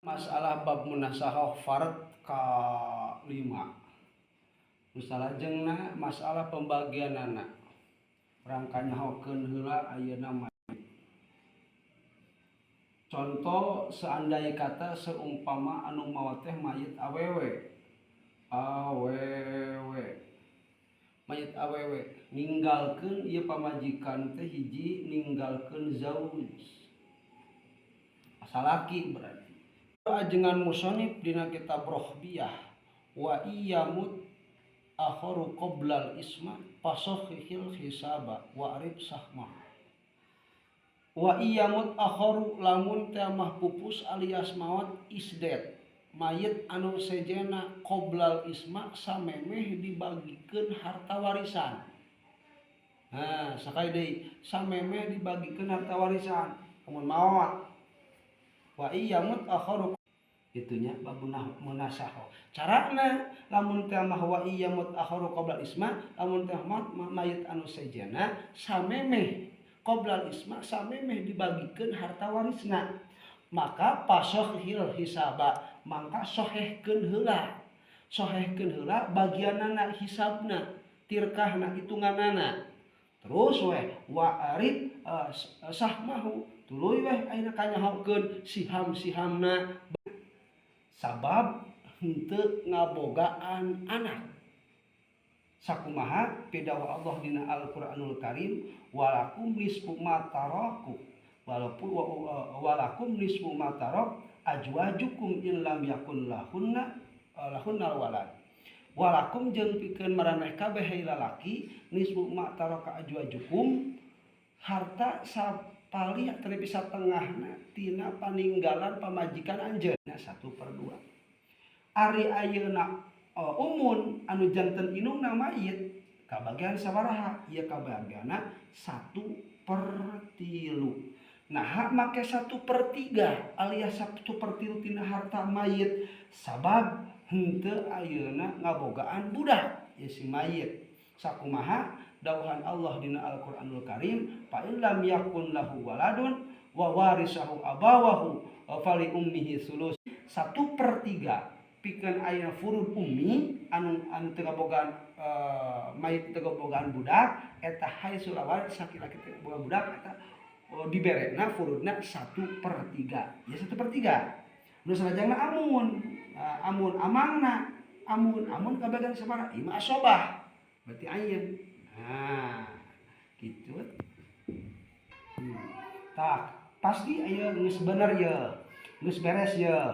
Masalah bab munasahah fard ka-5. Salajengna masalah pembagian anak. Rangka nyahokeun heula ayeuna mayit. Contoh seandai kata seumpama anu mawa teh mayit awewe. Mayit awewe ninggalkeun ieu pamajikan teh hiji ninggalkeun zauj. Salaki berarti. Ajengan musonif dina kitab Rohbiyah wa iyamut akharu qoblal isma fasohihil hisaba wa arif sahmah. Wa iyamut akharu lamun teh mah pupus alias maot isdet mayit anu sejena qoblal isma samemeh dibagikeun harta warisan. Nah, sakali deui samemeh dibagikeun harta warisan mun maot. Wa iyamut akharu itunya babunah munasahah. Carana lamun teh mah wa iyamut akharu qoblal isma lamun teh mayit anu sejena samemeh qoblal isma samemeh dibagikeun harta warisna. Maka pasohil hisaba mangka sohehkeun heula. Sohehkeun heula bagianana hisabna, tirkahna hitunganana. Terus weh wa arif sahmahu tuluy weh ayeuna kanyahokeun siham-sihamna sabab henteu ngabogaan anak. Sakumaha pidawa Allah dina Al-Qur'anul Karim walakum nisfu ma taraku walakum nisfu ma tarak ajwajukum in lam yakun lahunnal walad. Walakum jeung pikeun maraneh kabeh lalaki nisfu ma taraka ajwajukum harta sapali atau bisa tengahna tina paninggalan pamajikan anjeunna 1/2. Ari ayeuna umun anu janten inungna mayit kabagian sabaraha? Ieu kabagianna 1/3. Nah, make 1/3 alias 1/3 tina harta mayit sabab henteu ayeuna ngabogaan budak ya si mayit. Sakumaha dawuhan Allah dina Al-Qur'anul Karim fa in lam yakun lahu waladun wa warisahu abawahu fali ummihi sulus 1/3 pikeun aya furud ummi anu teu kabogaan mayit teu kabogaan budak eta haitsu lawat sakilaki teu boga budak eta diberena furudna 1/3 ya 1/3. Nu salajengna amun amangna amun kabagian sabaraha ieu mah asobah berarti ayeun. Nah, gitu. Tak pasti aya geus bener ye, geus beres ye.